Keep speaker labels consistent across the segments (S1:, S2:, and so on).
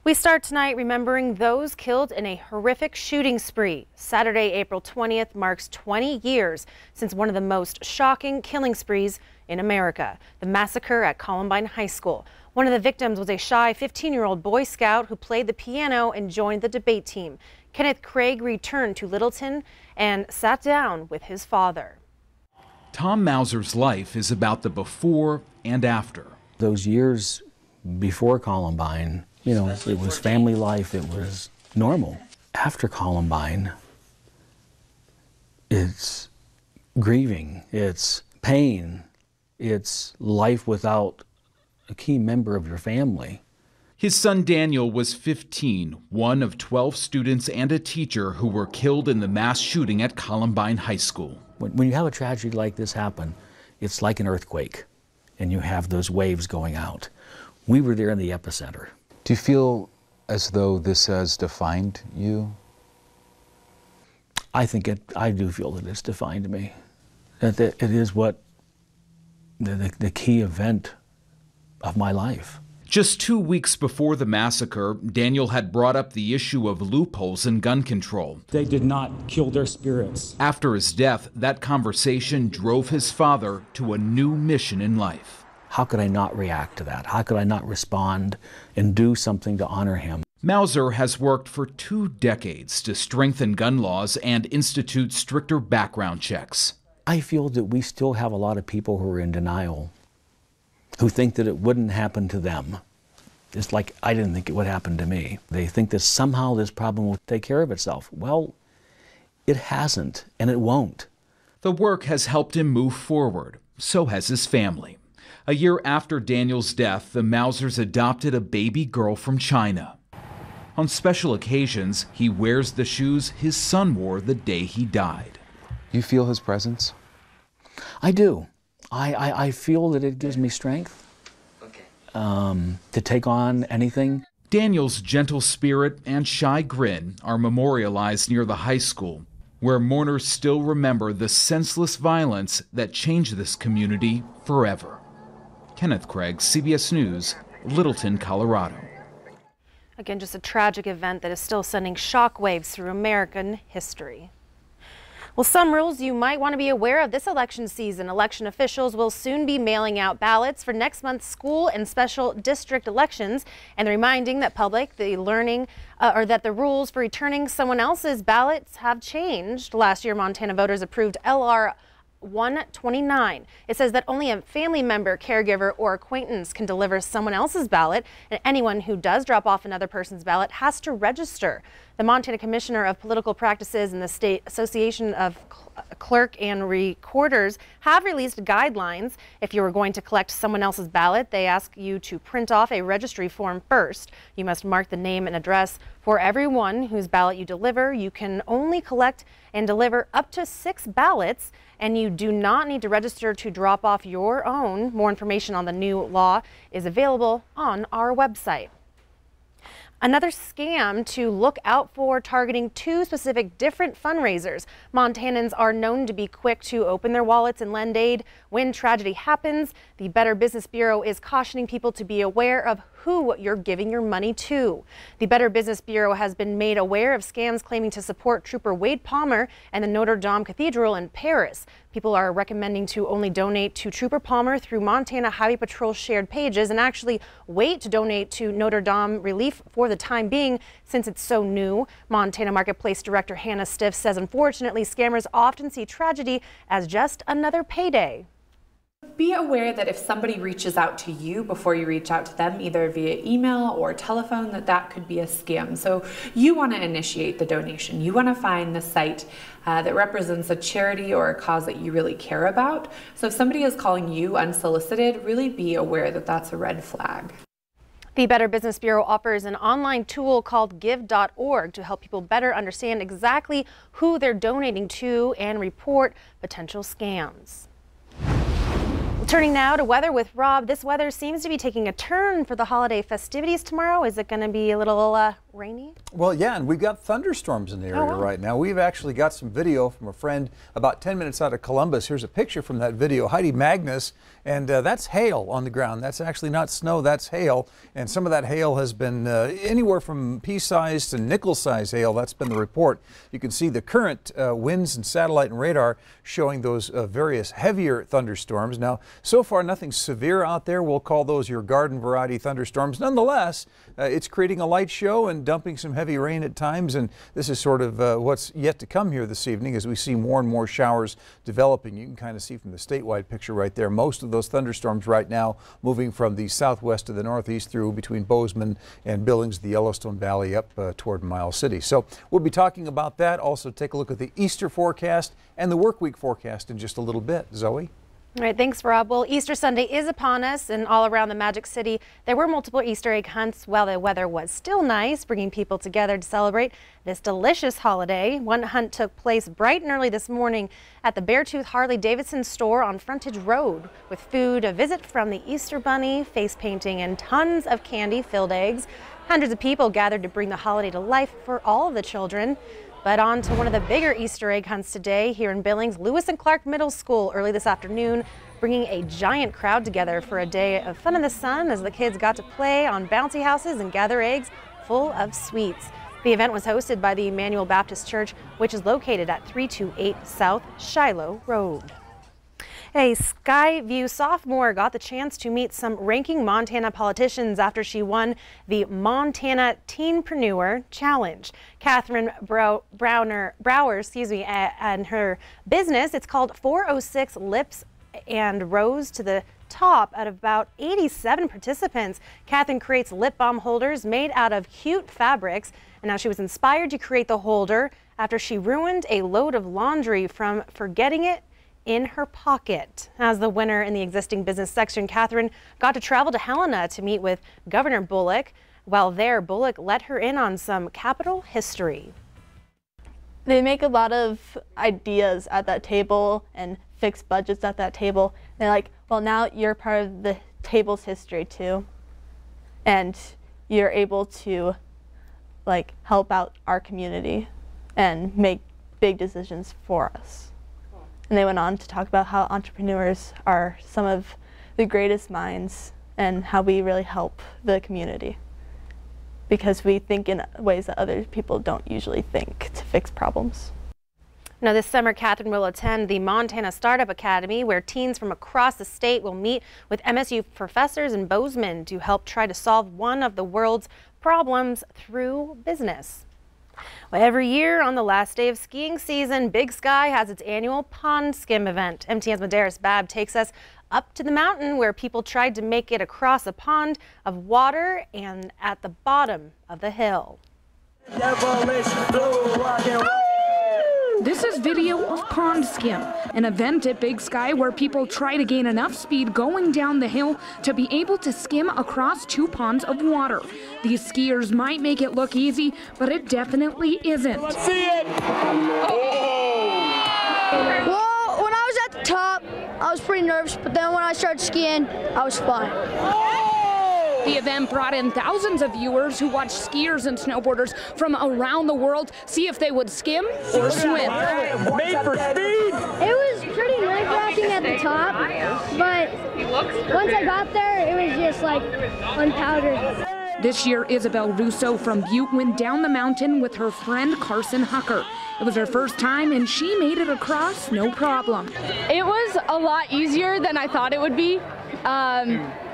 S1: We start tonight remembering those killed in a horrific shooting spree. Saturday, April 20th marks 20 years since one of the most shocking killing sprees in America, the massacre at Columbine High School. One of the victims was a shy 15-year-old Boy Scout who played the piano and joined the debate team. Kenneth Craig returned to Littleton and sat down with his father.
S2: Tom Mauser's life is about the before and after.
S3: Those years before Columbine, you know, it was family life, it was normal. After Columbine, it's grieving, it's pain, it's life without a key member of your family.
S2: His son Daniel was 15, one of 12 students and a teacher who were killed in the mass shooting at Columbine High School.
S3: When you have a tragedy like this happen, it's like an earthquake, and you have those waves going out. We were there in the epicenter.
S4: Do you feel as though this has defined you?
S3: I do feel that it's defined me. That it is what the key event of my life.
S2: Just 2 weeks before the massacre, Daniel had brought up the issue of loopholes in gun control.
S5: They did not kill their spirits.
S2: After his death, that conversation drove his father to a new mission in life.
S3: How could I not react to that? How could I not respond and do something to honor him?
S2: Mauser has worked for 2 decades to strengthen gun laws and institute stricter background checks.
S3: I feel that we still have a lot of people who are in denial, who think that it wouldn't happen to them. It's like I didn't think it would happen to me. They think that somehow this problem will take care of itself. Well, it hasn't, and it won't.
S2: The work has helped him move forward. So has his family. A year after Daniel's death, the Mausers adopted a baby girl from China. On special occasions, he wears the shoes his son wore the day he died.
S4: You feel his presence?
S3: I do. I feel that it gives me strength to take on anything.
S2: Daniel's gentle spirit and shy grin are memorialized near the high school, where mourners still remember the senseless violence that changed this community forever. Kenneth Craig, CBS News, Littleton, Colorado.
S1: Again, just a tragic event that is still sending shockwaves through American history. Well, some rules you might want to be aware of this election season. Election officials will soon be mailing out ballots for next month's school and special district elections, and reminding that public the rules for returning someone else's ballots have changed. Last year, Montana voters approved LR 129. It says that only a family member, caregiver, or acquaintance can deliver someone else's ballot, and anyone who does drop off another person's ballot has to register. The Montana Commissioner of Political Practices and the State Association of Clerk and Recorders have released guidelines. If you are going to collect someone else's ballot, they ask you to print off a registry form first. You must mark the name and address for everyone whose ballot you deliver. You can only collect and deliver up to 6 ballots, and you do not need to register to drop off your own. More information on the new law is available on our website. Another scam to look out for, targeting 2 specific different fundraisers. Montanans are known to be quick to open their wallets and lend aid when tragedy happens. The Better Business Bureau is cautioning people to be aware of who you're giving your money to. The Better Business Bureau has been made aware of scams claiming to support Trooper Wade Palmer and the Notre Dame Cathedral in Paris. People are recommending to only donate to Trooper Palmer through Montana Highway Patrol shared pages, and actually wait to donate to Notre Dame Relief for the time being, since it's so new. Montana Marketplace Director Hannah Stiff says, unfortunately, scammers often see tragedy as just another payday.
S6: Be aware that if somebody reaches out to you before you reach out to them, either via email or telephone, that could be a scam. So you want to initiate the donation. You want to find the site that represents a charity or a cause that you really care about. So if somebody is calling you unsolicited, really be aware that that's a red flag.
S1: The Better Business Bureau offers an online tool called give.org to help people better understand exactly who they're donating to and report potential scams. Turning now to weather with Rob. This weather seems to be taking a turn for the holiday festivities tomorrow. Is it going to be a little rainy?
S7: Well, yeah, and we've got thunderstorms in the area right now. We've actually got some video from a friend about 10 minutes out of Columbus. Here's a picture from that video, Heidi Magnus, and that's hail on the ground. That's actually not snow, that's hail. And some of that hail has been anywhere from pea-sized to nickel-sized hail. That's been the report. You can see the current winds and satellite and radar showing those various heavier thunderstorms. Now, so far, nothing severe out there. We'll call those your garden variety thunderstorms. Nonetheless, it's creating a light show and dumping some heavy rain at times. And this is sort of what's yet to come here this evening as we see more and more showers developing. You can kind of see from the statewide picture right there, most of those thunderstorms right now moving from the southwest to the northeast through between Bozeman and Billings, the Yellowstone Valley up toward Miles City. So we'll be talking about that. Also take a look at the Easter forecast and the work week forecast in just a little bit. Zoe?
S1: All right, thanks, Rob. Well, Easter Sunday is upon us, and all around the Magic City, there were multiple Easter egg hunts while the weather was still nice, bringing people together to celebrate this delicious holiday. One hunt took place bright and early this morning at the Beartooth Harley-Davidson store on Frontage Road, with food, a visit from the Easter Bunny, face painting, and tons of candy-filled eggs. Hundreds of people gathered to bring the holiday to life for all of the children. But on to one of the bigger Easter egg hunts today here in Billings. Lewis and Clark Middle School early this afternoon, bringing a giant crowd together for a day of fun in the sun as the kids got to play on bouncy houses and gather eggs full of sweets. The event was hosted by the Emmanuel Baptist Church, which is located at 328 South Shiloh Road. A Skyview sophomore got the chance to meet some ranking Montana politicians after she won the Montana Teenpreneur Challenge. Catherine Brower, and her business, it's called 406 Lips, and rose to the top out of about 87 participants. Catherine creates lip balm holders made out of cute fabrics, and now she was inspired to create the holder after she ruined a load of laundry from forgetting it in her pocket. As the winner in the existing business section, Catherine got to travel to Helena to meet with Governor Bullock. While there, Bullock let her in on some Capitol history.
S8: They make a lot of ideas at that table and fix budgets at that table. They're like, well, now you're part of the table's history too. And you're able to like help out our community and make big decisions for us. And they went on to talk about how entrepreneurs are some of the greatest minds and how we really help the community because we think in ways that other people don't usually think to fix problems.
S1: Now this summer, Catherine will attend the Montana Startup Academy, where teens from across the state will meet with MSU professors in Bozeman to help try to solve one of the world's problems through business. Well, every year on the last day of skiing season, Big Sky has its annual pond skim event. MTN's Medeiros Babb takes us up to the mountain where people tried to make it across a pond of water and at the bottom of the hill.
S9: This is video of Pond Skim, an event at Big Sky where people try to gain enough speed going down the hill to be able to skim across 2 ponds of water. These skiers might make it look easy, but it definitely isn't.
S10: Let's see it!
S11: Well, when I was at the top, I was pretty nervous, but then when I started skiing, I was fine.
S9: The event brought in thousands of viewers who watched skiers and snowboarders from around the world see if they would skim or swim.
S10: Made for speed!
S11: It was pretty nerve-wracking at the top, but once I got there, it was just like unpowdered.
S9: This year, Isabel Russo from Butte went down the mountain with her friend Carson Hucker. It was her first time and she made it across no problem.
S12: It was a lot easier than I thought it would be.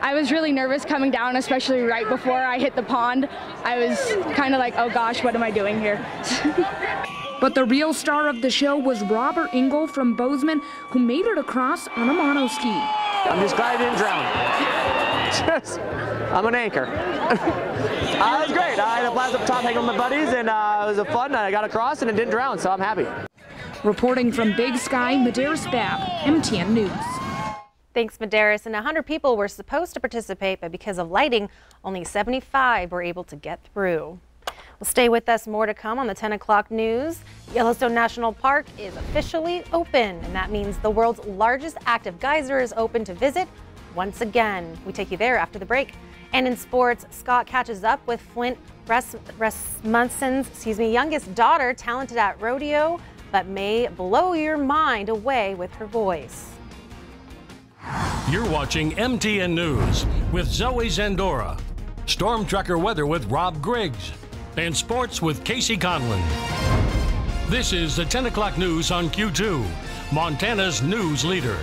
S12: I was really nervous coming down, especially right before I hit the pond. I was kind of like, oh gosh, what am I doing here?
S9: But the real star of the show was Robert Engel from Bozeman, who made it across on a monoski.
S13: I'm just glad I didn't drown. I'm an anchor. It was great. I had a blast up top hanging with my buddies, and it was fun. I got across and it didn't drown, so I'm happy.
S9: Reporting from Big Sky, Medeiros Babb, MTN News.
S1: Thanks, Medeiros. And 100 people were supposed to participate, but because of lighting, only 75 were able to get through. Well, stay with us. More to come on the 10 o'clock news. Yellowstone National Park is officially open, and that means the world's largest active geyser is open to visit once again. We take you there after the break. And in sports, Scott catches up with Flint Rasmussen's youngest daughter, talented at rodeo, but may blow your mind away with her voice.
S14: You're watching MTN News with Zoe Zandora, Storm Tracker weather with Rob Griggs, and sports with Casey Conlon. This is the 10 o'clock news on Q2, Montana's news leader.